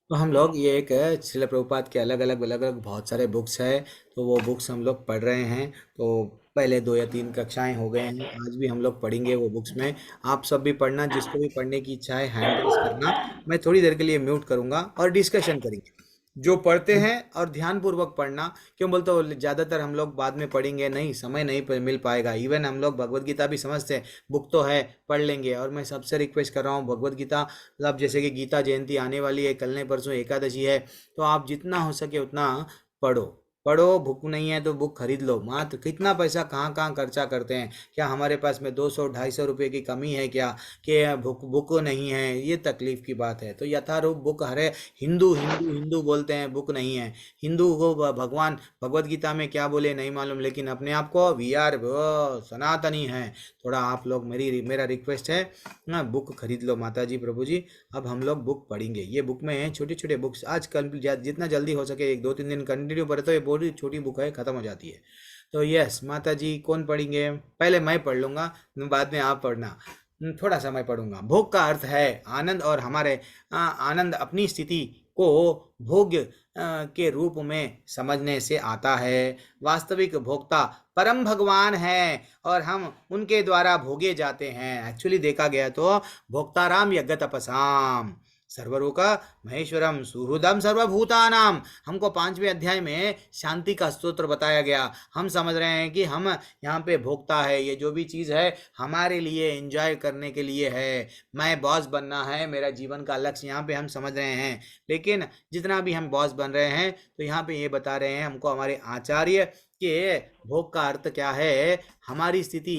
तो हम लोग ये एक श्रील प्रभुपाद के अलग अलग बहुत सारे बुक्स है। तो वो बुक्स हम लोग पढ़ रहे हैं। तो पहले 2 या 3 कक्षाएं हो गए हैं, आज भी हम लोग पढ़ेंगे वो बुक्स में। आप सब भी पढ़ना, जिसको भी पढ़ने की इच्छा है हैंड रेस करना। मैं थोड़ी देर के लिए म्यूट करूंगा और डिस्कशन करेंगे। जो पढ़ते हैं और ध्यान पूर्वक पढ़ना। क्यों बोलते हो, ज़्यादातर हम लोग बाद में पढ़ेंगे, नहीं समय नहीं मिल पाएगा। इवन हम लोग भगवत गीता भी समझते हैं, बुक तो है, पढ़ लेंगे। और मैं सबसे रिक्वेस्ट कर रहा हूँ, भगवत गीता अब जैसे कि गीता जयंती आने वाली है, कल नहीं परसों एकादशी है। तो आप जितना हो सके उतना पढ़ो। पढ़ो, बुक नहीं है तो बुक खरीद लो। मात्र कितना पैसा कहाँ कहाँ खर्चा करते हैं। क्या हमारे पास में 200 250 रुपये की कमी है क्या, कि बुक बुक नहीं है, ये तकलीफ की बात है। तो यथारूप बुक हरे। हिंदू हिंदू हिंदू बोलते हैं, बुक नहीं है। हिंदू को भगवान भगवत गीता में क्या बोले नहीं मालूम, लेकिन अपने आप को वी आर सनातनी है। थोड़ा आप लोग, मेरा रिक्वेस्ट है ना, बुक खरीद लो माता जी प्रभु जी। अब हम लोग बुक पढ़ेंगे। ये बुक में है छोटे छोटे बुक्स, आज कल जितना जल्दी हो सके 1 2 3 दिन कंटिन्यू पढ़े तो ये बहुत छोटी बुक है, खत्म हो जाती है। तो यस माता जी, कौन पढ़ेंगे? पहले मैं पढ़ लूंगा, बाद में आप पढ़ना। थोड़ा सा मैं पढ़ूंगा। भोग का अर्थ है आनंद, और हमारे आनंद अपनी स्थिति को भोग्य के रूप में समझने से आता है। वास्तविक भोक्ता परम भगवान है, और हम उनके द्वारा भोगे जाते हैं। एक्चुअली देखा गया तो भोक्ताराम यज्ञ तपसाम सर्वरोग महेश्वरम सुहृदम सर्वभूतानाम। हमको 5वें अध्याय में शांति का स्तोत्र बताया गया। हम समझ रहे हैं कि हम यहाँ पे भोक्ता है, ये जो भी चीज़ है हमारे लिए एंजॉय करने के लिए है। मैं बॉस बनना है मेरा जीवन का लक्ष्य, यहाँ पे हम समझ रहे हैं। लेकिन जितना भी हम बॉस बन रहे हैं, तो यहाँ पे ये बता रहे हैं हमको हमारे आचार्य कि भोग का अर्थ क्या है। हमारी स्थिति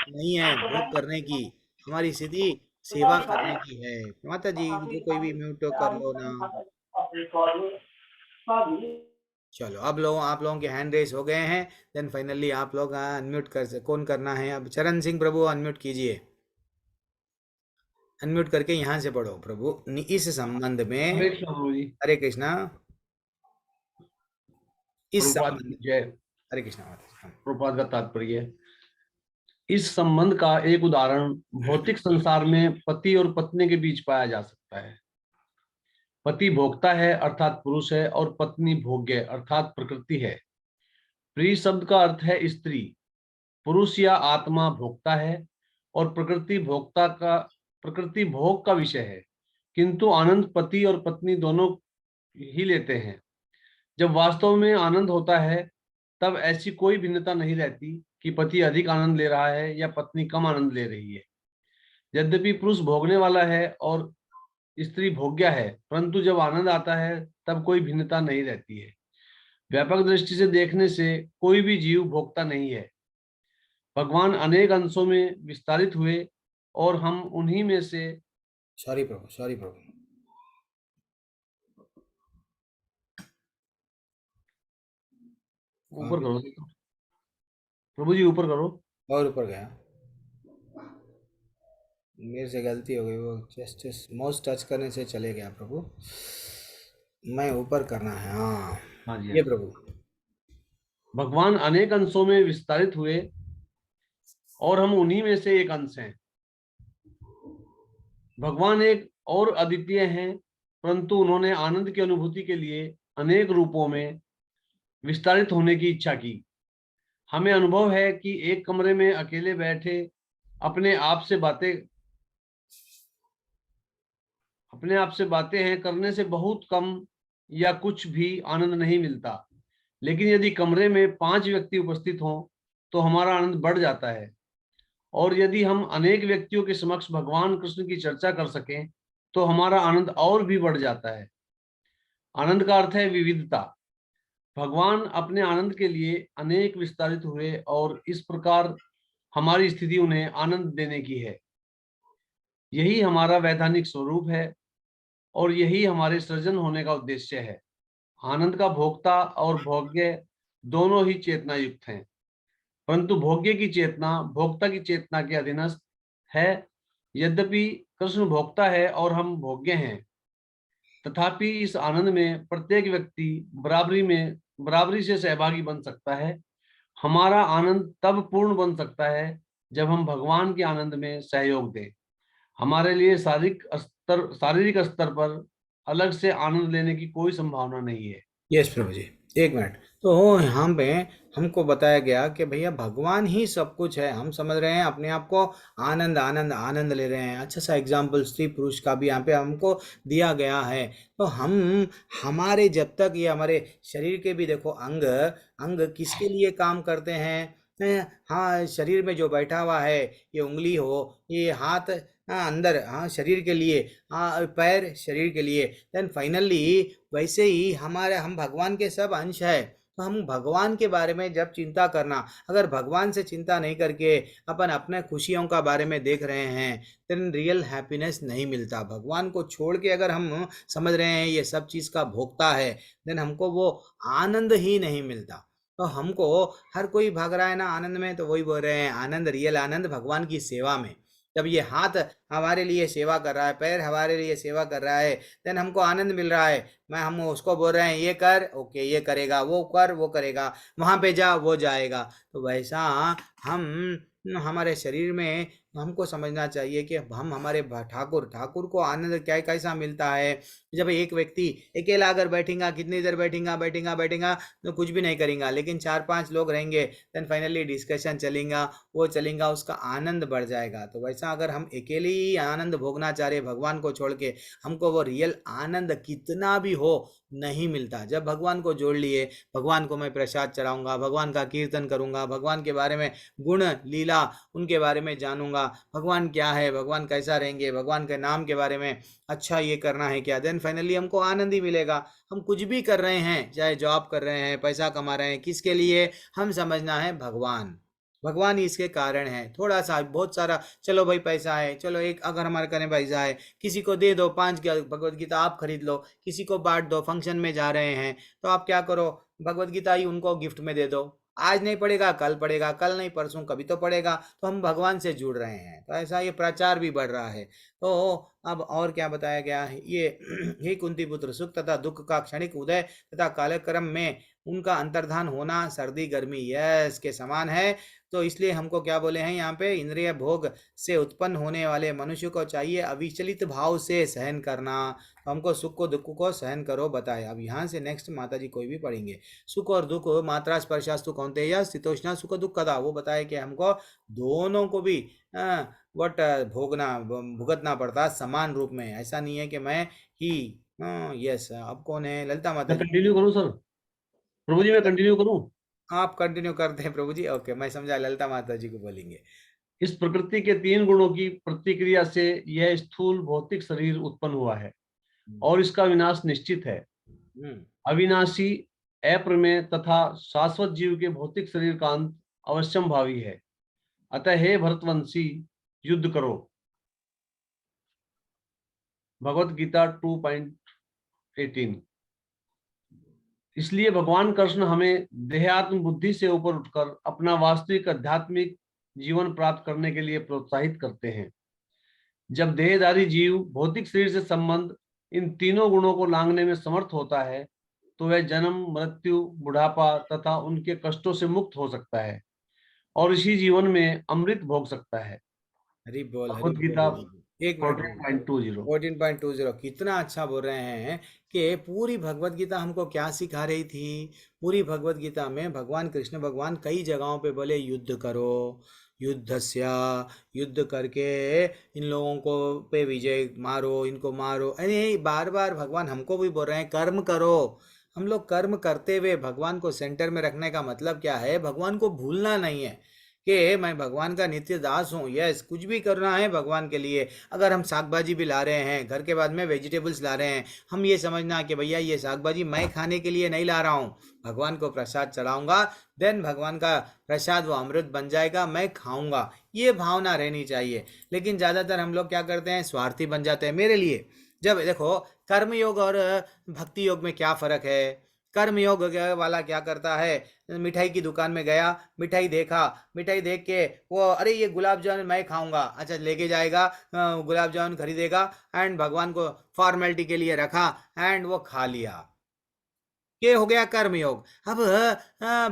नहीं है भोग करने की, हमारी स्थिति सेवा करने की है। माता जी जो कोई भी म्यूट कर लो ना। चलो, अब लोग आप लोगों के हैंड रेस हो गए हैं। देन फाइनली आप लोग अनम्यूट कौन करना है? अब चरण सिंह प्रभु अनम्यूट कीजिए। अनम्यूट करके यहाँ से पढ़ो प्रभु। इस संबंध में। हरे कृष्ण प्रभु जी। हरे कृष्णा। इस प्रभुपाद संबंध। की जय। हरे कृष्णा माता जी, हाँ। प्रभुपाद का तात्पर्य, इस संबंध का एक उदाहरण भौतिक संसार में पति और पत्नी के बीच पाया जा सकता है। पति भोक्ता है अर्थात पुरुष है, और पत्नी भोग्य अर्थात प्रकृति है। प्रिय शब्द का अर्थ है स्त्री। पुरुष या आत्मा भोक्ता है, और प्रकृति भोग का विषय है। किंतु आनंद पति और पत्नी दोनों ही लेते हैं। जब वास्तव में आनंद होता है, तब ऐसी कोई भिन्नता नहीं रहती कि पति अधिक आनंद ले रहा है या पत्नी कम आनंद ले रही है। यद्यपि पुरुष भोगने वाला है और स्त्री भोग्या है, परंतु जब आनंद आता है तब कोई भिन्नता नहीं रहती है। व्यापक दृष्टि से देखने से कोई भी जीव भोक्ता नहीं है। भगवान अनेक अंशों में विस्तारित हुए, और हम उन्हीं में से। सॉरी प्रभु, सॉरी प्रभु। कहाँ ऊपर पे करो गए? प्रभु जी, ऊपर करो। और ऊपर गया। मेरे से गलती हो गई, वो जस्ट माउस टच करने से चले गया प्रभु। मैं ऊपर करना है, हाँ। हाँ जी, हाँ ये जी। प्रभु। भगवान अनेक अंशों में विस्तारित हुए, और हम उन्हीं में से एक अंश हैं। भगवान एक और अद्वितीय हैं, परंतु उन्होंने आनंद की अनुभूति के लिए अनेक रूपों में विस्तारित होने की इच्छा की। हमें अनुभव है कि एक कमरे में अकेले बैठे अपने आप से बातें अपने आप से बातें हैं करने से बहुत कम या कुछ भी आनंद नहीं मिलता। लेकिन यदि कमरे में 5 व्यक्ति उपस्थित हों, तो हमारा आनंद बढ़ जाता है। और यदि हम अनेक व्यक्तियों के समक्ष भगवान कृष्ण की चर्चा कर सकें, तो हमारा आनंद और भी बढ़ जाता है। आनंद का अर्थ है विविधता। भगवान अपने आनंद के लिए अनेक विस्तारित हुए, और इस प्रकार हमारी स्थिति उन्हें आनंद देने की है। यही हमारा वैधानिक स्वरूप है, और यही हमारे सृजन होने का उद्देश्य है। आनंद का भोक्ता और भोग्य दोनों ही चेतना युक्त हैं, परंतु भोग्य की चेतना भोक्ता की चेतना के अधीनस्थ है। यद्यपि कृष्ण भोक्ता है और हम भोग्य हैं, तथापि इस आनंद में प्रत्येक व्यक्ति बराबरी से सहभागी बन सकता है। हमारा आनंद तब पूर्ण बन सकता है जब हम भगवान के आनंद में सहयोग दें। हमारे लिए शारीरिक स्तर पर अलग से आनंद लेने की कोई संभावना नहीं है। यस प्रभु जी। एक मिनट। तो यहाँ पे हमको बताया गया कि भैया भगवान ही सब कुछ है, हम समझ रहे हैं अपने आप को आनंद आनंद आनंद ले रहे हैं। अच्छा सा एग्जाम्पल स्त्री पुरुष का भी यहाँ पे हमको दिया गया है। तो हम हमारे जब तक ये हमारे शरीर के भी देखो अंग अंग किसके लिए काम करते हैं? हाँ, शरीर में जो बैठा हुआ है, ये उंगली हो, ये हाथ, हाँ अंदर, हाँ शरीर के लिए, हाँ पैर शरीर के लिए, देन फाइनली वैसे ही हमारे हम भगवान के सब अंश है। तो हम भगवान के बारे में जब चिंता करना, अगर भगवान से चिंता नहीं करके अपन अपने खुशियों का बारे में देख रहे हैं, देन रियल हैप्पीनेस नहीं मिलता। भगवान को छोड़ के अगर हम समझ रहे हैं ये सब चीज़ का भोक्ता है, देन हमको वो आनंद ही नहीं मिलता। तो हमको हर कोई भाग रहा है ना आनंद में, तो वही बोल रहे हैं आनंद, रियल आनंद भगवान की सेवा में। जब ये हाथ हमारे लिए सेवा कर रहा है, पैर हमारे लिए सेवा कर रहा है, देन हमको आनंद मिल रहा है। मैं हम उसको बोल रहे हैं ये कर, ओके ये करेगा, वो कर वो करेगा, वहाँ पे जा वो जाएगा। तो वैसा हम हमारे शरीर में हमको समझना चाहिए कि हम हमारे ठाकुर ठाकुर को आनंद क्या कैसा मिलता है। जब एक व्यक्ति अकेला अगर बैठेगा, कितनी देर बैठेगा बैठेगा बैठेगा, तो कुछ भी नहीं करेगा। लेकिन 4-5 लोग रहेंगे, देन फाइनली डिस्कशन चलेगा, वो चलेगा, उसका आनंद बढ़ जाएगा। तो वैसा अगर हम अकेले ही आनंद भोगना चाह रहे भगवान को छोड़ के, हमको वो रियल आनंद कितना भी हो नहीं मिलता। जब भगवान को जोड़ लिए, भगवान को मैं प्रसाद चढ़ाऊंगा, भगवान का कीर्तन करूंगा, भगवान के बारे में गुण लीला उनके बारे में जानूंगा, भगवान क्या है, भगवान कैसा रहेंगे, भगवान के नाम के बारे में अच्छा ये करना है क्या, देन फाइनली हमको आनंद ही मिलेगा। हम कुछ भी कर रहे हैं, चाहे जॉब कर रहे हैं, पैसा कमा रहे हैं, किसके लिए हम समझना है भगवान। भगवान ही इसके कारण है। थोड़ा सा बहुत सारा, चलो भाई पैसा है, चलो एक अगर हमारे कने पैसा है, किसी को दे दो, 5 भगवत गीता आप खरीद लो, किसी को बांट दो, फंक्शन में जा रहे हैं तो आप क्या करो, भगवत गीता ही उनको गिफ्ट में दे दो। आज नहीं पड़ेगा कल पड़ेगा, कल नहीं परसों कभी तो पड़ेगा। तो हम भगवान से जुड़ रहे हैं, तो ऐसा ये प्रचार भी बढ़ रहा है। तो अब और क्या बताया गया है ये हे कुंती पुत्र, सुख तथा दुख का क्षणिक उदय तथा कालक्रम में उनका अंतर्धान होना सर्दी गर्मी यस के समान है। तो इसलिए हमको क्या बोले हैं यहाँ पे, इंद्रिय भोग से उत्पन्न होने वाले मनुष्य को चाहिए अविचलित भाव से सहन करना। तो हमको सुख को दुख को सहन करो बताए। अब यहाँ से नेक्स्ट माता जी कोई भी पढ़ेंगे, सुख और दुख मात्रा स्पर्शास्तु कौन्तेय शीतोष्णा सुख दुख कदा, वो बताए कि हमको दोनों को भी वट भोगना भुगतना पड़ता समान रूप में। ऐसा नहीं है कि मैं ही, यस। अब कौन है, ललिता माता मैं जी। कंटिन्यू करूं सर? प्रभु जी मैं कंटिन्यू करूं? आप कंटिन्यू करते हैं प्रभु जी, ओके मैं समझा ललिता माता जी को बोलेंगे। इस प्रकृति के 3 गुणों की प्रतिक्रिया से यह स्थूल भौतिक शरीर उत्पन्न हुआ है हम्म। और इसका विनाश निश्चित है। हम्म। अविनाशी, अप्रमेय तथा शाश्वत जीव के भौतिक शरीर का अंत अवश्यम भावी है। अतः हे भरतवंशी, युद्ध करो। भगवत गीता 2.18। इसलिए भगवान कृष्ण हमें देहात्म बुद्धि से ऊपर उठकर अपना वास्तविक आध्यात्मिक जीवन प्राप्त करने के लिए प्रोत्साहित करते हैं। जब देहधारी जीव भौतिक शरीर से संबंध इन तीनों गुणों को लांघने में समर्थ होता है, तो वह जन्म मृत्यु बुढ़ापा तथा उनके कष्टों से मुक्त हो सकता है और इसी जीवन में अमृत भोग सकता है। हरी बोल हरी भगवत बोल गीता हरी बोल। एक मिनट प्रभु जी। 14.20। 14.20 कितना अच्छा बोल रहे हैं कि पूरी भगवत गीता हमको क्या सिखा रही थी। पूरी भगवत गीता में भगवान कृष्ण भगवान कई जगहों पे बोले युद्ध करो, युद्धस्या, युद्ध करके इन लोगों को पे विजय मारो, इनको मारो। अरे बार बार भगवान हमको भी बोल रहे हैं कर्म करो। हम लोग कर्म करते हुए भगवान को सेंटर में रखने का मतलब क्या है, भगवान को भूलना नहीं है कि मैं भगवान का नित्य दास हूँ। यस, कुछ भी करना है भगवान के लिए। अगर हम साग भाजी भी ला रहे हैं, घर के बाद में वेजिटेबल्स ला रहे हैं, हम ये समझना कि भैया ये साग भाजी मैं खाने के लिए नहीं ला रहा हूँ, भगवान को प्रसाद चढ़ाऊंगा, देन भगवान का प्रसाद वो अमृत बन जाएगा, मैं खाऊंगा। ये भावना रहनी चाहिए। लेकिन ज़्यादातर हम लोग क्या करते हैं, स्वार्थी बन जाते हैं मेरे लिए। जब देखो कर्म योग और भक्ति योग में क्या फ़र्क है। कर्म योग वाला क्या करता है, मिठाई की दुकान में गया, मिठाई देखा, मिठाई देख के वो अरे ये गुलाब जामुन मैं खाऊंगा, अच्छा लेके जाएगा, गुलाब जामुन खरीदेगा एंड भगवान को फॉर्मेलिटी के लिए रखा एंड वो खा लिया। ये हो गया कर्म योग। अब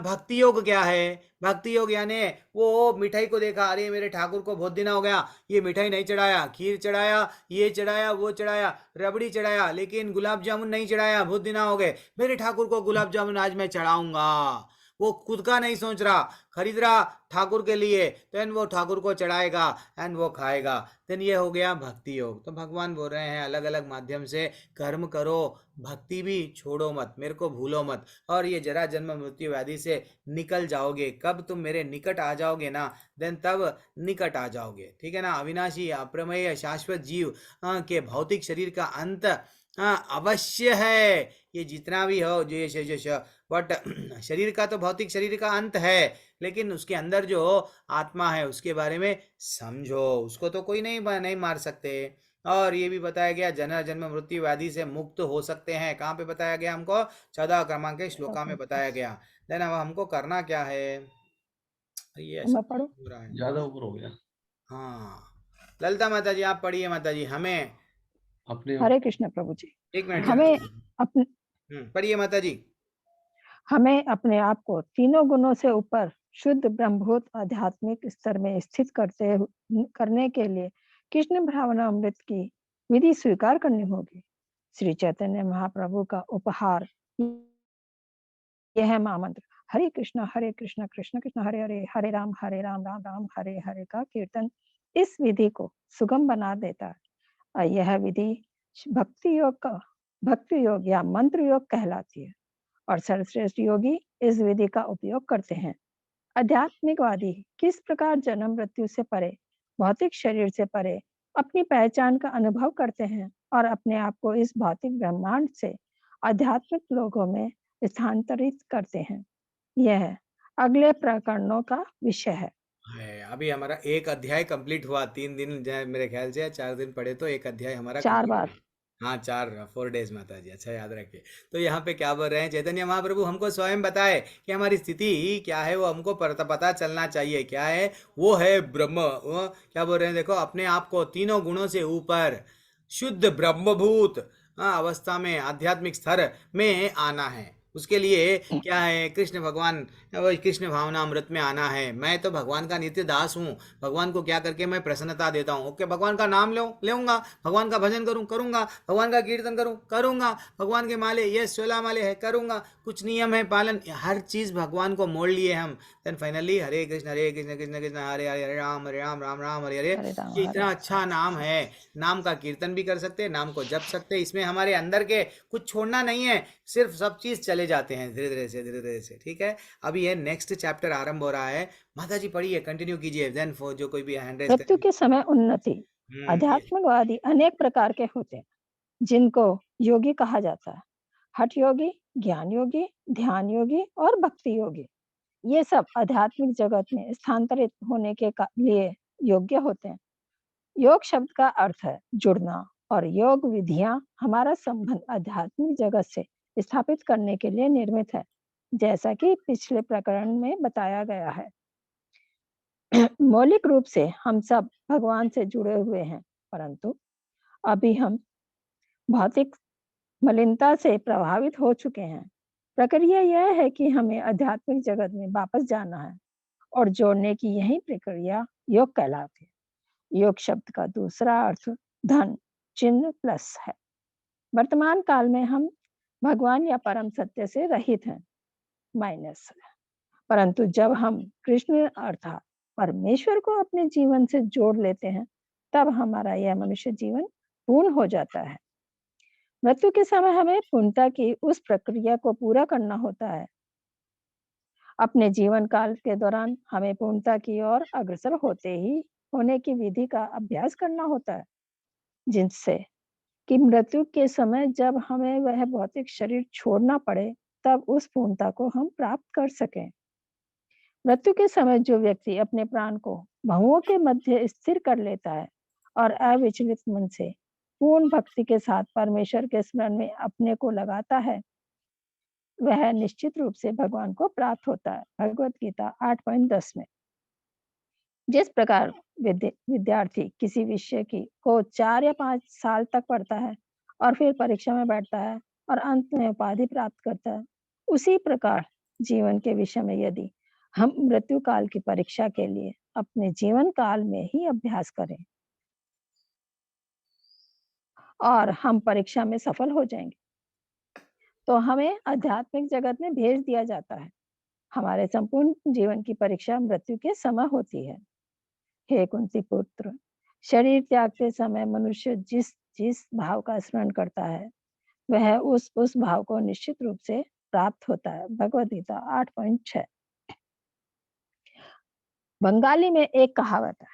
भक्ति योग क्या है? भक्ति योग यानी वो मिठाई को देखा, अरे मेरे ठाकुर को बहुत दिन हो गया ये मिठाई नहीं चढ़ाया, खीर चढ़ाया, ये चढ़ाया, वो चढ़ाया, रबड़ी चढ़ाया, लेकिन गुलाब जामुन नहीं चढ़ाया, बहुत दिन हो गए, मेरे ठाकुर को गुलाब जामुन आज मैं चढ़ाऊंगा। वो खुद का नहीं सोच रहा, खरीद रहा ठाकुर के लिए, देन वो ठाकुर को चढ़ाएगा एंड वो खाएगा। देन ये हो गया भक्ति योग। तो भगवान बोल रहे हैं अलग अलग माध्यम से कर्म करो, भक्ति भी छोड़ो मत, मेरे को भूलो मत, और ये जरा जन्म मृत्यु व्याधि से निकल जाओगे। कब तुम मेरे निकट आ जाओगे ना, देन तब निकट आ जाओगे, ठीक है ना। अविनाशी अप्रमेय शाश्वत जीव के भौतिक शरीर का अंत अवश्य है। ये जितना भी हो जो ये बट शरीर का तो भौतिक शरीर का अंत है, लेकिन उसके अंदर जो आत्मा है उसके बारे में समझो, उसको तो कोई नहीं मार सकते। और ये भी बताया गया जन्म जन्म मृत्यु व्याधि से मुक्त हो सकते हैं। कहाँ पे बताया गया हमको? 14 क्रमांक के श्लोका में बताया गया। देन अब हमको करना क्या है? ये ऐसा मैं पढ़ूं? हो रहा है। ज्यादा ऊपर हो गया। हाँ, ललिता माता जी आप पढ़िए माता जी। हमें अपने हरे कृष्ण प्रभु जी। एक मिनट हमें अपने पढ़िए माता जी। हमें अपने आप को तीनों गुणों से ऊपर शुद्ध ब्रह्मभूत आध्यात्मिक स्तर में स्थित करने के लिए कृष्ण भावनामृत की विधि स्वीकार करनी होगी। श्री चैतन्य महाप्रभु का उपहार यह है महामंत्र हरे कृष्ण कृष्ण कृष्ण हरे हरे, हरे राम राम राम हरे हरे का कीर्तन इस विधि को सुगम बना देता है। और यह विधि भक्ति योग या मंत्र योग कहलाती है और सर्वश्रेष्ठ योगी इस विधि का उपयोग करते हैं। आध्यात्मिकवादी किस प्रकार जन्म मृत्यु से परे, भौतिक शरीर से परे अपनी पहचान का अनुभव करते हैं और अपने आप को इस भौतिक ब्रह्मांड से आध्यात्मिक लोकों में स्थानांतरित करते हैं, यह अगले प्रकरणों का विषय है। अभी हमारा एक अध्याय कंप्लीट हुआ, 3 दिन मेरे ख्याल से 4 दिन पढ़े तो एक अध्याय हमारा 4 कंप्लीट बार। हुआ। हाँ, 4 4 डेज माता जी, अच्छा याद रखिए। तो यहाँ पे क्या बोल रहे हैं चैतन्य महाप्रभु? हमको स्वयं बताए कि हमारी स्थिति क्या है, वो हमको पता चलना चाहिए। क्या है वो? है ब्रह्म। वो क्या बोल रहे हैं देखो, अपने आप को तीनों गुणों से ऊपर शुद्ध ब्रह्मभूत अवस्था में, आध्यात्मिक स्तर में आना है। उसके लिए क्या है? कृष्ण भगवान, वो कृष्ण भावनामृत में आना है। मैं तो भगवान का नित्य दास हूँ, भगवान को क्या करके मैं प्रसन्नता देता हूँ? ओके, भगवान का नाम लेऊंगा, भगवान का भजन करूंगा, भगवान का कीर्तन करूंगा, भगवान के माले, ये 16 माले है करूंगा, कुछ नियम है पालन, हर चीज भगवान को मोड़ लिए हम। देन फाइनली हरे कृष्ण कृष्ण कृष्ण हरे हरे, हरे राम राम राम हरे हरे। हरे राम ये हरे इतना अच्छा नाम है, नाम का कीर्तन भी कर सकते हैं, नाम को जप सकते हैं। इसमें हमारे अंदर के कुछ छोड़ना नहीं है, सिर्फ सब चीज चले जाते हैं धीरे धीरे से, ठीक है। अभी ये नेक्स्ट चैप्टर आरंभ हो रहा है। माता जी पढ़िए, कंटिन्यू कीजिए। देन फॉर जो कोई भी हैंड रेज मृत्यु करें। के समय उन्नति। आध्यात्मिकवादी अनेक प्रकार के होते हैं जिनको योगी कहा जाता है। हठ योगी, ज्ञान योगी, ध्यान योगी और भक्ति योगी, ये सब आध्यात्मिक जगत में स्थानांतरित होने के लिए योग्य होते हैं। योग शब्द का अर्थ है जुड़ना और योग विधियां हमारा संबंध आध्यात्मिक जगत से स्थापित करने के लिए निर्मित है, जैसा कि पिछले प्रकरण में बताया गया है। मौलिक रूप से हम सब भगवान से जुड़े हुए हैं, परंतु अभी हम भौतिक मलिनता से प्रभावित हो चुके हैं। प्रक्रिया यह है कि हमें आध्यात्मिक जगत में वापस जाना है और जोड़ने की यही प्रक्रिया योग कहलाती है। योग शब्द का दूसरा अर्थ धन चिन्ह प्लस है। वर्तमान काल में हम भगवान या परम सत्य से रहित हैं, माइनस है। परंतु जब हम कृष्ण अर्थात परमेश्वर को अपने जीवन से जोड़ लेते हैं, तब हमारा यह मनुष्य जीवन पूर्ण हो जाता है। मृत्यु के समय हमें पूर्णता की उस प्रक्रिया को पूरा करना होता है। अपने जीवन काल के दौरान हमें पूर्णता की ओर अग्रसर होने की विधि का अभ्यास करना होता है, जिनसे कि मृत्यु के समय जब हमें वह भौतिक शरीर छोड़ना पड़े, तब उस पूर्णता को हम प्राप्त कर सकें। मृत्यु के समय जो व्यक्ति अपने प्राण को भवों के मध्य स्थिर कर लेता है और अविचलित मन से पूर्ण भक्ति के साथ परमेश्वर के स्मरण में अपने को लगाता है, वह निश्चित रूप से भगवान को प्राप्त होता है। भगवत गीता 8.10 में जिस प्रकार विद्यार्थी किसी विषय को 4 या 5 साल तक पढ़ता है और फिर परीक्षा में बैठता है और अंत में उपाधि प्राप्त करता है, उसी प्रकार जीवन के विषय में यदि हम मृत्यु काल की परीक्षा के लिए अपने जीवन काल में ही अभ्यास करें और हम परीक्षा में सफल हो जाएंगे, तो हमें आध्यात्मिक जगत में भेज दिया जाता है। हमारे संपूर्ण जीवन की परीक्षा मृत्यु के समय होती है। हे कुंती पुत्र, शरीर त्यागते समय मनुष्य जिस जिस भाव का स्मरण करता है वह उस भाव को निश्चित रूप से प्राप्त होता है। भगवद गीता 8.6। बंगाली में एक कहावत है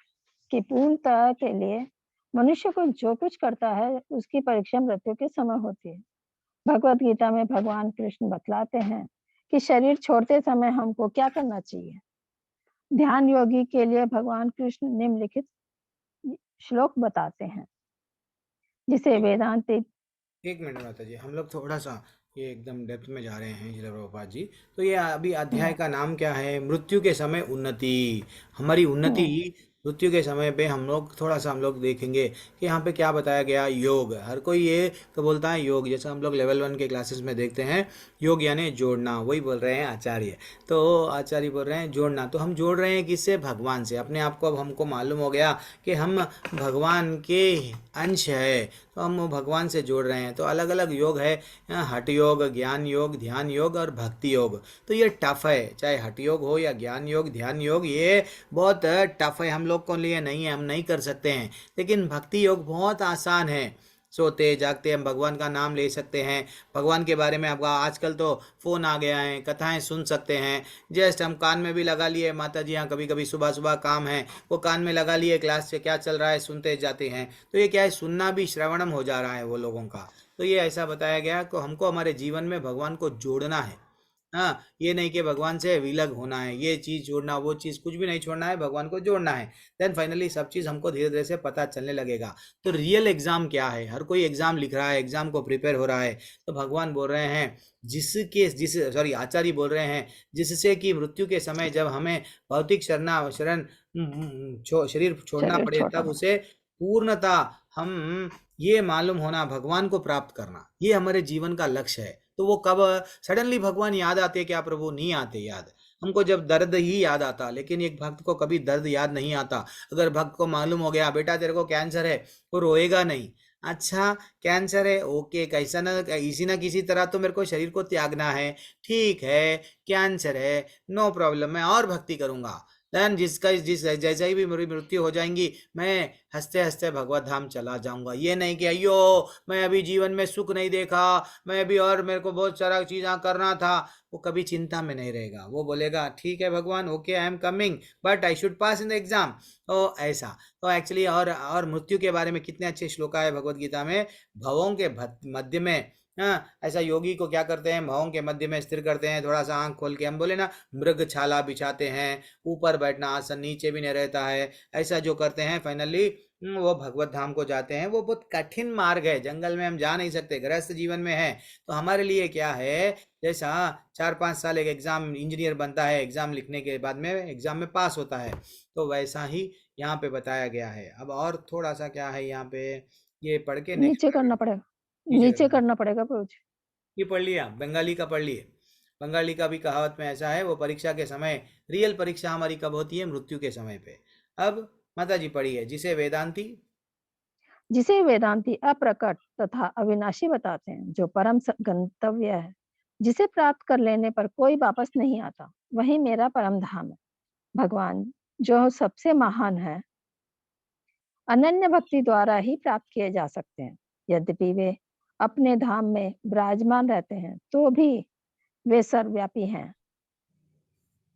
कि पूर्णतः के लिए मनुष्य को जो कुछ करता है उसकी परीक्षा मृत्यु के समय होती है। भगवद गीता में भगवान कृष्ण बतलाते हैं कि शरीर छोड़ते समय हमको क्या करना चाहिए। ध्यान योगी के लिए भगवान कृष्ण निम्नलिखित श्लोक बताते हैं, जिसे एक वेदांती एक मिनट माता जी, हम लोग थोड़ा सा ये एकदम डेप्थ में जा रहे हैं जिला प्रभुपाद जी। तो ये अभी अध्याय हम्म, का नाम क्या है? मृत्यु के समय उन्नति। हमारी उन्नति हम्म, मृत्यु के समय पे हम लोग थोड़ा सा हम लोग देखेंगे कि यहाँ पे क्या बताया गया। योग, हर कोई ये तो बोलता है योग, जैसे हम लोग लेवल 1 के क्लासेस में देखते हैं। योग यानी जोड़ना, वही बोल रहे हैं आचार्य। तो आचार्य बोल रहे हैं जोड़ना, तो हम जोड़ रहे हैं किससे? भगवान से। अपने आप को अब हमको मालूम हो गया कि हम भगवान के अंश है, तो हम वो भगवान से जोड़ रहे हैं। तो अलग अलग योग है, हठ योग, ज्ञान योग, ध्यान योग और भक्ति योग। तो ये टफ है, चाहे हठ योग हो या ज्ञान योग, ध्यान योग, ये बहुत टफ है, हम लोग को लिए नहीं है, हम नहीं कर सकते हैं। लेकिन भक्ति योग बहुत आसान है। सोते जागते हम भगवान का नाम ले सकते हैं। भगवान के बारे में आपका आजकल तो फ़ोन आ गया है, कथाएं सुन सकते हैं। जस्ट हम कान में भी लगा लिए, माता जी हाँ कभी कभी सुबह सुबह काम है वो कान में लगा लिए, क्लास से क्या चल रहा है सुनते जाते हैं। तो ये क्या है, सुनना भी श्रवणम हो जा रहा है वो लोगों का। तो ये ऐसा बताया गया कि हमको हमारे जीवन में भगवान को जोड़ना है। हाँ, ये नहीं कि भगवान से विलग होना है, ये चीज़ छोड़ना वो चीज़ कुछ भी नहीं छोड़ना है, भगवान को जोड़ना है। देन फाइनली सब चीज़ हमको धीरे धीरे से पता चलने लगेगा। तो रियल एग्जाम क्या है? हर कोई एग्जाम लिख रहा है, एग्जाम को प्रिपेयर हो रहा है। तो भगवान बोल रहे हैं जिस सॉरी आचार्य बोल रहे हैं जिससे कि मृत्यु के समय जब हमें भौतिक शरण शरीर छोड़ना शरीर पड़े, छोड़ना तब पड़ता उसे पूर्णता हम ये मालूम होना भगवान को प्राप्त करना, ये हमारे जीवन का लक्ष्य है। तो वो कब सडनली भगवान याद आते? क्या प्रभु? नहीं आते याद। हमको जब दर्द ही याद आता, लेकिन एक भक्त को कभी दर्द याद नहीं आता। अगर भक्त को मालूम हो गया बेटा तेरे को कैंसर है, वो रोएगा नहीं। अच्छा, कैंसर है, ओके, कैसा ना किसी ना किसी तरह तो मेरे को शरीर को त्यागना है। ठीक है, कैंसर है, नो प्रॉब्लम, मैं और भक्ति करूंगा। देन जिस जैसे ही भी मेरी मृत्यु हो जाएंगी, मैं हंसते हंसते भगवत धाम चला जाऊंगा। ये नहीं कि अयो मैं अभी जीवन में सुख नहीं देखा, मैं अभी और मेरे को बहुत सारा चीज़ करना था। वो कभी चिंता में नहीं रहेगा, वो बोलेगा ठीक है भगवान, okay I am coming, but I should pass in the exam. तो ऐसा। तो एक्चुअली और मृत्यु के बारे में कितने अच्छे श्लोक है भगवत गीता में। भवों के मध्य में, हाँ, ऐसा योगी को क्या करते हैं, भवों के मध्य में स्थिर करते हैं। थोड़ा सा आंख खोल के, हम बोले ना मृग छाला बिछाते हैं, ऊपर बैठना, आसन नीचे भी नहीं रहता है, ऐसा जो करते हैं फाइनली वो भगवत धाम को जाते हैं। वो बहुत कठिन मार्ग है, जंगल में हम जा नहीं सकते, गृहस्थ जीवन में है। तो हमारे लिए क्या है, जैसा 4-5 साल एक एग्जाम, इंजीनियर बनता है, एग्जाम लिखने के बाद में एग्जाम में पास होता है, तो वैसा ही यहाँ पे बताया गया है। अब और थोड़ा सा क्या है यहाँ पे, ये पढ़ के नेक्स्ट नीचे करना पैराग्राफ पड़ेगा, नीचे नीचे करना। करना पड़ेगा प्रभु जी। ये पढ़ लिया, बंगाली का पढ़ लिए। बंगाली का भी कहावत में ऐसा है, वो परीक्षा के समय, रियल परीक्षा हमारी कब होती है? मृत्यु के समय पे। अब माता जी पढ़िए, जिसे वेदांती जिसे वेदांती अप्रकट तथा अविनाशी बताते हैं, जो परम गंतव्य है, जिसे प्राप्त कर लेने पर कोई वापस नहीं आता, वही मेरा परम धाम है। भगवान जो सबसे महान है, अनन्य भक्ति द्वारा ही प्राप्त किए जा सकते हैं। यद्यपि वे अपने धाम में विराजमान रहते हैं, तो भी वे सर्वव्यापी हैं।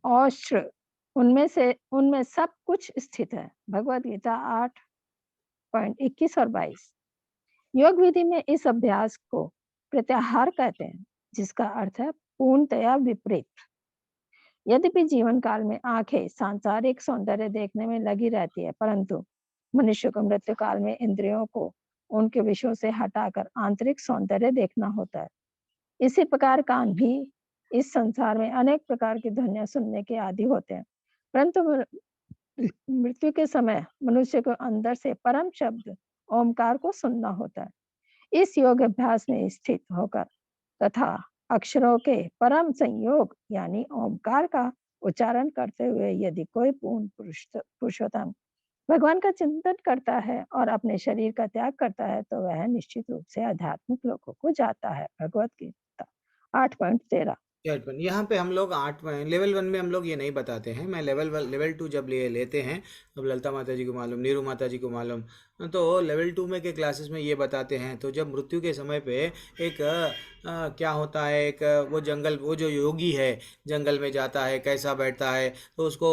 औश्र उनमें सब कुछ स्थित है। भगवद गीता 8.21 और 22। योग विधि में इस अभ्यास को प्रत्याहार कहते हैं, जिसका अर्थ है पूर्णतया विपरीत। यद्यपि जीवन काल में आंखें सांसारिक सौंदर्य देखने में लगी रहती है, परंतु मनुष्य को मृत्यु काल में इंद्रियों को उनके विषयों से हटाकर आंतरिक सौंदर्य देखना होता है। इसी प्रकार कान भी इस संसार में अनेक प्रकार की ध्वनियां सुनने के आदि होते हैं, परंतु मृत्यु के समय मनुष्य को अंदर से परम शब्द ओमकार को सुनना होता है। इस योग अभ्यास में स्थित होकर तथा अक्षरों के परम संयोग यानी ओमकार का उच्चारण करते हुए यदि कोई पूर्ण पुरुषोत्तम भगवान का चिंतन करता है और अपने शरीर का त्याग करता है तो वह निश्चित रूप से आध्यात्मिक लोकों को जाता है। भगवत गीता 8.13। यहाँ पे हम लोग लेवल 1 में हम लोग ये नहीं बताते हैं। मैं लेवल 2 जब लेते हैं, अब ललिता माता जी को मालूम, नीरू माता जी को मालूम, तो लेवल 2 में के क्लासेस में ये बताते हैं। तो जब मृत्यु के समय पे एक क्या होता है, एक वो जो योगी है जंगल में जाता है, कैसा बैठता है, तो उसको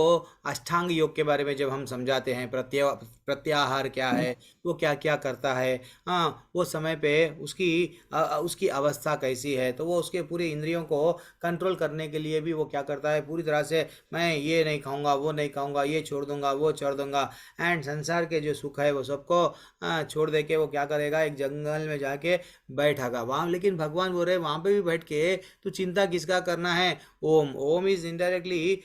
अष्टांग योग के बारे में जब हम समझाते हैं, प्रत्याहार क्या है, वो क्या क्या करता है, हाँ, वो समय पे उसकी अवस्था कैसी है, तो वो उसके पूरे इंद्रियों को कंट्रोल करने के लिए भी वो क्या करता है, पूरी तरह से मैं ये नहीं खाऊंगा, वो नहीं खाऊंगा, ये छोड़ दूंगा, वो छोड़ दूंगा, एंड संसार के जो सुख है वो सबको छोड़ दे के वो क्या करेगा, एक जंगल में जाके बैठागा वहाँ। लेकिन भगवान बोल रहे वहाँ पे भी बैठ के तू चिंता किसका करना है। ओम ओम इज इनडायरेक्टली,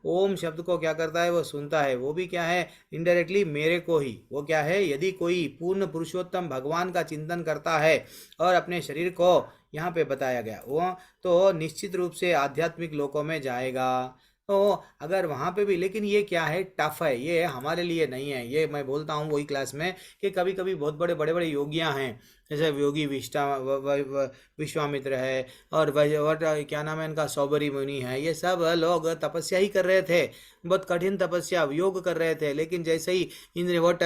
ओम शब्द को क्या करता है, वो सुनता है, वो भी क्या है, इनडायरेक्टली मेरे को ही। वो क्या है, यदि कोई पूर्ण पुरुषोत्तम भगवान का चिंतन करता है और अपने शरीर को यहाँ पे बताया गया वो, तो निश्चित रूप से आध्यात्मिक लोकों में जाएगा। तो अगर वहाँ पे भी, लेकिन ये क्या है, टफ है, ये हमारे लिए नहीं है। ये मैं बोलता हूँ वही क्लास में कि कभी कभी बहुत बड़े बड़े बड़े योगियाँ हैं, जैसे योगी विश्वामित्र है, और क्या नाम है इनका, सौबरी मुनि है, ये सब लोग तपस्या ही कर रहे थे, बहुत कठिन तपस्या योग कर रहे थे, लेकिन जैसे ही इन वोट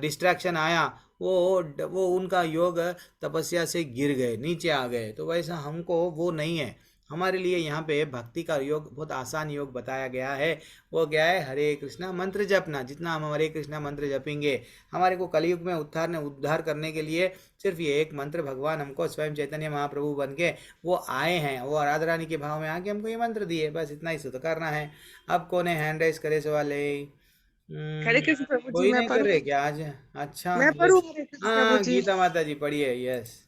डिस्ट्रैक्शन आया, वो उनका योग तपस्या से गिर गए, नीचे आ गए। तो वैसा हमको वो नहीं है। हमारे लिए यहाँ पे भक्ति का योग बहुत आसान योग बताया गया है। वो क्या है, हरे कृष्णा मंत्र जपना। जितना हम हरे कृष्णा मंत्र जपेंगे, हमारे को कलयुग में उद्धार करने के लिए सिर्फ ये एक मंत्र, भगवान हमको स्वयं चैतन्य महाप्रभु बन के वो आए हैं, वो राधा रानी के भाव में आके हमको ये मंत्र दिए, बस इतना ही शुद्ध करना है। अब कौन है हैंड राइज करे सवाल है? हरे कृष्ण प्रभु जी, कोई मैं नहीं कर पढ़ूं। रहे क्या आज? अच्छा, मैं यस। पढ़ूं हरे कृष्ण प्रभु हाँ, जी। गीता माता जी पढ़िए, यस।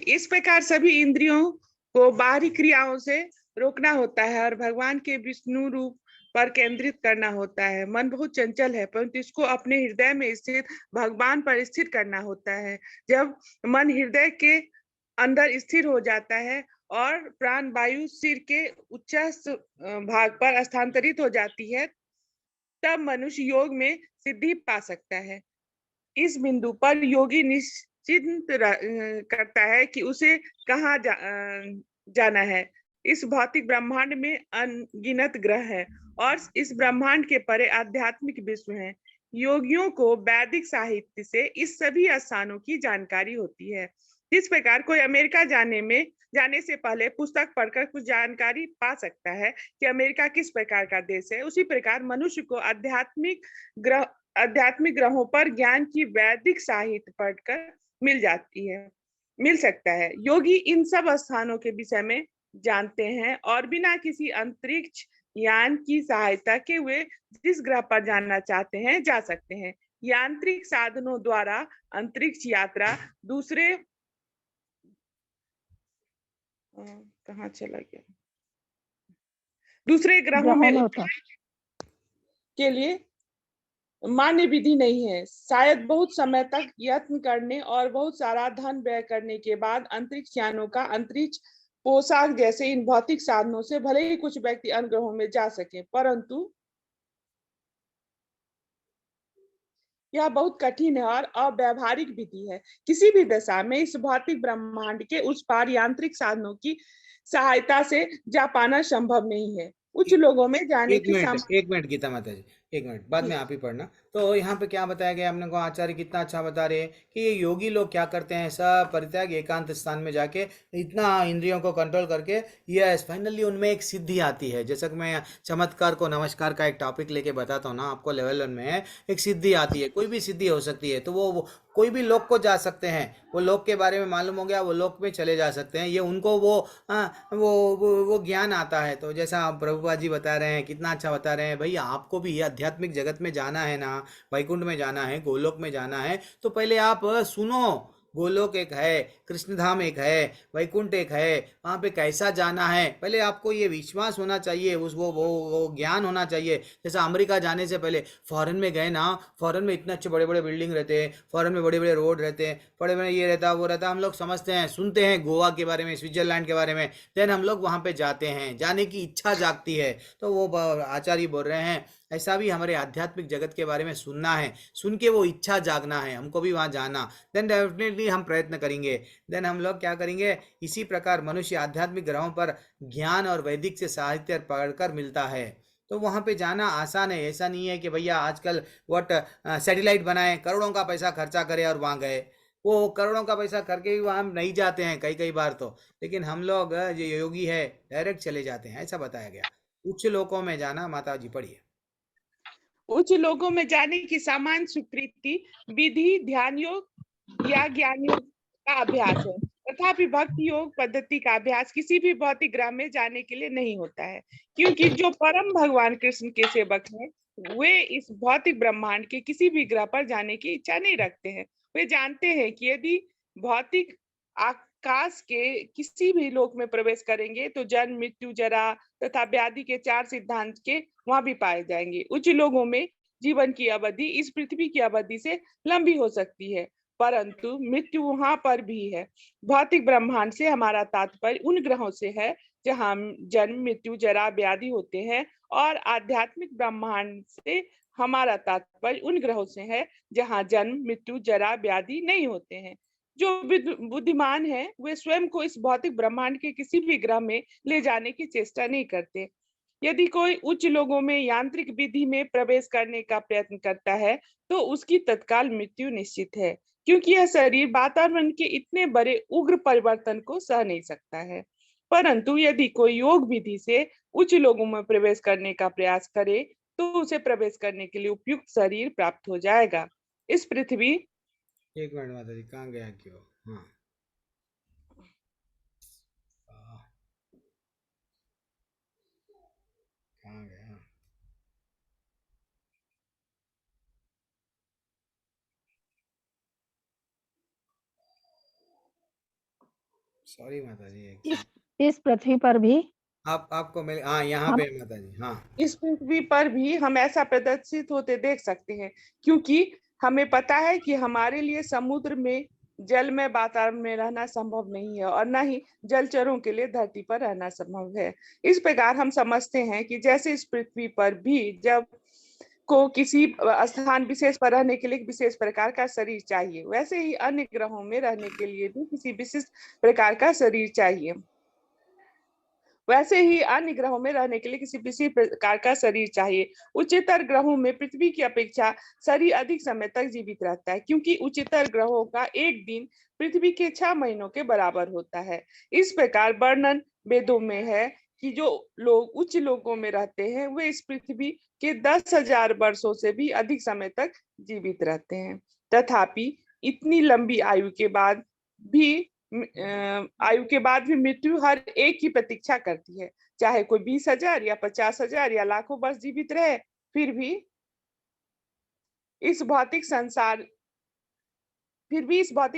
इस प्रकार सभी इंद्रियों को बाहरी क्रियाओं से रोकना होता है और भगवान के विष्णु रूप पर केंद्रित करना होता है। मन बहुत चंचल है, परंतु इसको अपने हृदय में स्थित भगवान पर स्थिर करना होता है। जब मन हृदय के अंदर स्थिर हो जाता है और प्राण वायु सिर के उच्च भाग पर स्थानांतरित हो जाती है, तब मनुष्य योग में सिद्धि पा सकता है। इस बिंदु पर योगी निश्चिंत करता है कि उसे कहाँ जाना है। इस भौतिक ब्रह्मांड में अनगिनत ग्रह हैं और इस ब्रह्मांड के परे आध्यात्मिक विश्व हैं। योगियों को वैदिक साहित्य से इस सभी स्थानों की जानकारी होती है। जिस प्रकार कोई अमेरिका जाने से पहले पुस्तक पढ़कर कुछ जानकारी पा सकता है कि अमेरिका किस प्रकार का देश है, उसी प्रकार मनुष्य को आध्यात्मिक ग्रहों पर ज्ञान की वैदिक साहित्य पढ़कर मिल सकता है। योगी इन सब स्थानों के विषय में जानते हैं और बिना किसी अंतरिक्ष यान की सहायता के वे जिस ग्रह पर जाना चाहते हैं जा सकते हैं। यांत्रिक साधनों द्वारा अंतरिक्ष यात्रा कहाँ चला गया, दूसरे ग्रहों में के लिए मान्य विधि नहीं है। शायद बहुत समय तक यत्न करने और बहुत सारा धन व्यय करने के बाद अंतरिक्ष यानों का अंतरिक्ष पोशाक जैसे इन भौतिक साधनों से भले ही कुछ व्यक्ति अन्य ग्रहों में जा सके, परंतु यह बहुत कठिन है और अव्यावहारिक विधि है। किसी भी दशा में इस भौतिक ब्रह्मांड के उस पार यांत्रिक साधनों की सहायता से जा पाना संभव नहीं है। उच्च लोगों में जाने की एक मिनट गीता माता जी, एक मिनट, बाद में आप ही पढ़ना। तो यहाँ पे क्या बताया गया हमने को, आचार्य कितना अच्छा बता रहे हैं कि ये योगी लोग क्या करते हैं, सब परित्याग एकांत स्थान में जाके इतना इंद्रियों को कंट्रोल करके, यस, फाइनली उनमें एक सिद्धि आती है। जैसा कि मैं चमत्कार को नमस्कार का एक टॉपिक लेके बताता हूँ ना आपको, लेवल 1 में एक सिद्धि आती है, कोई भी सिद्धि हो सकती है। तो वो कोई भी लोक को जा सकते हैं, वो लोक के बारे में मालूम हो गया, वो लोक में चले जा सकते हैं। ये उनको वो ज्ञान आता है। तो जैसा आप प्रभुपाद जी बता रहे हैं, कितना अच्छा बता रहे हैं, भाई आपको भी आध्यात्मिक जगत में जाना है ना, वैकुंठ में जाना है, गोलोक में जाना है, तो पहले आप सुनो, गोलोक एक है, कृष्णधाम एक है, वैकुंठ एक है, वहाँ पे कैसा जाना है पहले आपको ये विश्वास होना चाहिए, उस वो ज्ञान होना चाहिए। जैसे अमेरिका जाने से पहले फॉरेन में गए ना, फॉरेन में इतने अच्छे बड़े बड़े बिल्डिंग रहते हैं, फॉरेन में बड़े बड़े रोड रहते हैं, बड़े बड़े ये रहता है वो रहता है, हम लोग समझते हैं, सुनते हैं गोवा के बारे में, स्विट्जरलैंड के बारे में, देन हम लोग वहाँ पे जाते हैं, जाने की इच्छा जागती है। तो वो आचार्य बोल रहे हैं ऐसा भी हमारे आध्यात्मिक जगत के बारे में सुनना है, सुन के वो इच्छा जागना है हमको भी वहाँ जाना, देन डेफिनेटली हम प्रयत्न करेंगे। देन हम लोग क्या करेंगे, इसी प्रकार मनुष्य आध्यात्मिक ग्रहों पर ज्ञान और वैदिक से साहित्य पढ़कर मिलता है। तो वहाँ पे जाना आसान है, ऐसा नहीं है कि भैया आजकल व्हाट सैटेलाइट बनाए, करोड़ों का पैसा खर्चा करे और वहाँ गए। वो करोड़ों का पैसा करके भी वहाँ नहीं जाते हैं कई कई बार तो, लेकिन हम लोग जो योगी है डायरेक्ट चले जाते हैं, ऐसा बताया गया। उच्च लोकों में जाना, माता जी पढ़िए। उच्च लोगों में जाने की सामान्य स्वीकृति विधि ध्यान योग या ज्ञान योग का अभ्यास है, तथापि भक्ति योग पद्धति का अभ्यास किसी भी भौतिक ग्रह में जाने के लिए नहीं होता है, क्योंकि जो परम भगवान कृष्ण के सेवक हैं वे इस भौतिक ब्रह्मांड के किसी भी ग्रह पर जाने की इच्छा नहीं रखते हैं। वे जानते हैं कि यदि भौतिक आकाश के किसी भी लोक में प्रवेश करेंगे तो जन्म मृत्यु जरा तथा व्याधि के 4 सिद्धांत के वहां भी पाए जाएंगे। उच्च लोगों में जीवन की अवधि इस पृथ्वी की अवधि से लंबी हो सकती है, परंतु मृत्यु वहां पर भी है। भौतिक ब्रह्मांड से हमारा तात्पर्य उन ग्रहों से है जहां जन्म मृत्यु जरा व्याधि होते हैं, और आध्यात्मिक ब्रह्मांड से हमारा तात्पर्य उन ग्रहों से है जहां जन्म मृत्यु जरा व्याधि नहीं होते हैं। जो बुद्धिमान है वे स्वयं को इस भौतिक ब्रह्मांड के किसी भी ग्रह में ले जाने की चेष्टा नहीं करते। यदि कोई उच्च लोगों में यांत्रिक विधि में प्रवेश करने का प्रयत्न करता है तो उसकी तत्काल मृत्यु निश्चित है, क्योंकि यह शरीर वातावरण के इतने बड़े उग्र परिवर्तन को सह नहीं सकता है। परंतु यदि कोई योग विधि से उच्च लोगों में प्रवेश करने का प्रयास करे तो उसे प्रवेश करने के लिए उपयुक्त शरीर प्राप्त हो जाएगा। इस पृथ्वी एक मिनट माता जी, कहाँ गया क्यों? हाँ कहाँ गया? सॉरी माता जी, इस पृथ्वी पर भी आपको मिले, हाँ यहाँ हम पे माता जी, हाँ इस पृथ्वी पर भी हम ऐसा प्रदर्शित होते देख सकते हैं, क्योंकि हमें पता है कि हमारे लिए समुद्र में जलमय वातावरण में रहना संभव नहीं है और न ही जलचरों के लिए धरती पर रहना संभव है। इस प्रकार हम समझते हैं कि जैसे इस पृथ्वी पर भी जब को किसी स्थान विशेष पर रहने के लिए एक विशेष प्रकार का शरीर चाहिए, वैसे ही अन्य ग्रहों में रहने के लिए भी किसी विशिष्ट प्रकार का शरीर चाहिए। वैसे ही अन्य ग्रहों में रहने के लिए किसी विशेष प्रकार का शरीर चाहिए। उच्चतर ग्रहों में पृथ्वी की अपेक्षा शरीर अधिक समय तक जीवित रहता है, क्योंकि उच्चतर ग्रहों का एक दिन पृथ्वी के 6 महीनों के बराबर होता है। इस प्रकार वर्णन वेदों में है कि जो लोग उच्च लोकों में रहते हैं वे इस पृथ्वी के 10,000 वर्षों से भी अधिक समय तक जीवित रहते हैं। तथापि इतनी लंबी आयु के बाद भी मृत्यु हर एक की प्रतीक्षा करती है, चाहे कोई 20,000 या 50,000 या लाखों वर्ष जीवित रहे, फिर भी इस भौतिक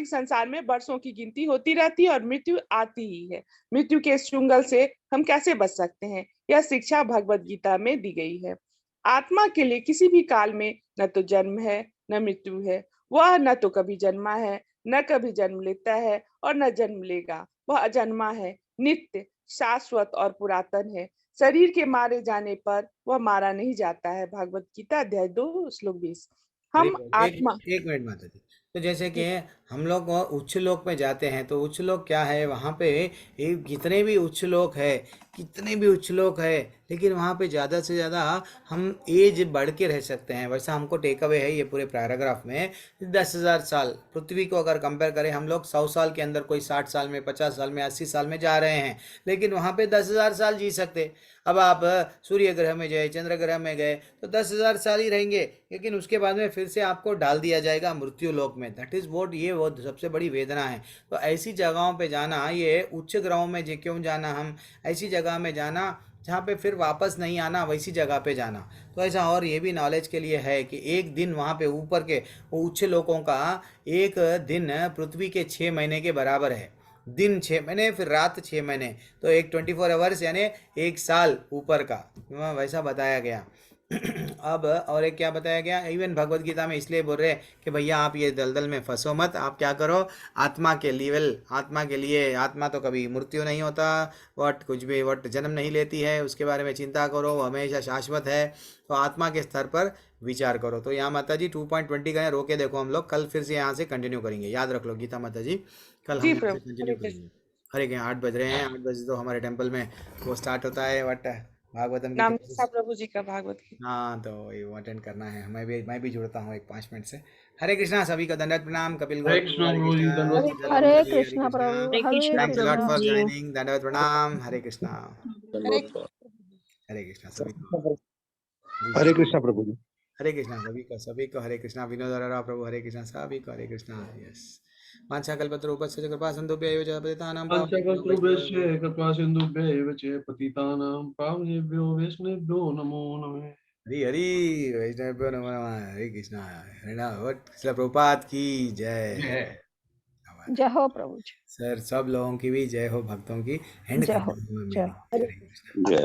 संसार में वर्षों की गिनती होती रहती है और मृत्यु आती ही है। मृत्यु के इस चुंगल से हम कैसे बच सकते हैं, यह शिक्षा भगवत गीता में दी गई है। आत्मा के लिए किसी भी काल में न तो जन्म है न मृत्यु है, वह न तो कभी जन्मा है न कभी जन्म लेता है और न जन्म लेगा। वह अजन्मा है, नित्य, शाश्वत और पुरातन है। शरीर के मारे जाने पर वह मारा नहीं जाता है। भगवत गीता अध्याय 2 श्लोक 20। वेरी हम गुड। आत्मा एक मिनट माता जी, तो जैसे कि हम लोग उच्च लोक में जाते हैं तो उच्च लोक क्या है, वहाँ पे जितने भी उच्च लोक है, कितने भी उच्च लोक है, लेकिन वहाँ पे ज़्यादा से ज़्यादा हम एज बढ़ के रह सकते हैं। वैसा हमको टेक अवे है ये पूरे पैराग्राफ में, 10,000 साल पृथ्वी को अगर कंपेयर करें, हम लोग 100 साल के अंदर कोई 60 साल में, 50 साल में, 80 साल में जा रहे हैं, लेकिन वहाँ पे 10,000 साल जी सकते। अब आप सूर्य ग्रह में गए, चंद्र ग्रह में गए तो 10,000 साल ही रहेंगे, लेकिन उसके बाद में फिर से आपको डाल दिया जाएगा मृत्यु लोक में। दैट इज वोट, ये वो सबसे बड़ी वेदना है। तो ऐसी जगहों पे जाना, ये उच्च ग्रहों में क्यों जाना, हम ऐसी जगह में जाना जहाँ पे फिर वापस नहीं आना, वैसी जगह पे जाना। तो ऐसा, और ये भी नॉलेज के लिए है कि एक दिन वहाँ पे ऊपर के वो उच्च लोगों का एक दिन पृथ्वी के 6 महीने के बराबर है। दिन 6 महीने, फिर रात 6 महीने, तो एक 24 आवर्स यानी एक साल ऊपर का, वैसा बताया गया। अब और एक क्या बताया गया, इवन भगवत गीता में इसलिए बोल रहे हैं कि भैया आप ये दलदल में फंसो मत, आप क्या करो, आत्मा के लेवल, आत्मा के लिए, आत्मा तो कभी मृत्यु नहीं होता, वट कुछ भी, वट जन्म नहीं लेती है, उसके बारे में चिंता करो, वो हमेशा शाश्वत है। तो आत्मा के स्तर पर विचार करो। तो यहाँ माता जी 2.20 का है, रोके देखो, हम लोग कल फिर से यहाँ से कंटिन्यू करेंगे, याद रख लो गीता माता जी, कल हम जी यहाँ से प्रभु, कंटिन्यू हरे कृष्ण। करेंगे। हरे के 8 बज रहे हैं, 8 बजे तो हमारे टेम्पल में वो स्टार्ट होता है वट भागवतम की नाम क्लासेस। प्रभु जी का भागवत गीता। हाँ, तो वो अटेंड करना है, मैं भी जुड़ता हूँ एक 5 मिनट से। हरे कृष्णा, सभी का दंडवत प्रणाम। कपिल हरे गौतम प्रभु, कृष्णा हरे प्रभु जी, कृष्णा। दंडवत हरे प्रणाम। जलन हरे जी, हरे कृष्णा कृष्णा। प्रभु, Hare Hare Krishna thanks lot Krishna. For प्रभु जी। ज्वाइनिंग, दंडवत प्रणाम। हरे कृष्णा। हरे हरे कृष्णा सभी को। जी हरे जी। कृष्णा प्रभु जी। हरे कृष्णा सभी को हरे कृष्णा। विनोद अरोरा प्रभु, हरे कृष्णा सभी को हरे कृष्णा। यस। वांछा कल्पतरु उपस्य कृपा सिंधुभ्यो एव च पतितानां पावनेभ्यो पंचकल्पतरुभ्यश्च वैष्णवेभ्यो कृपा सिन्धुभ्यैव च पतितानां पावनेभ्यो वैष्णवेभ्यो नमो नमः। हरि हरि वैष्णवेभ्यो नमो नमः। हरे कृष्णा। हरे नाम श्रील प्रभुपाद की जय। जय। जय हो प्रभु जी, सर, सब लोगों की भी जय हो, भक्तों की। एंड जय करना हो, है जय मेरी। हो। हरे कृष्णा। जय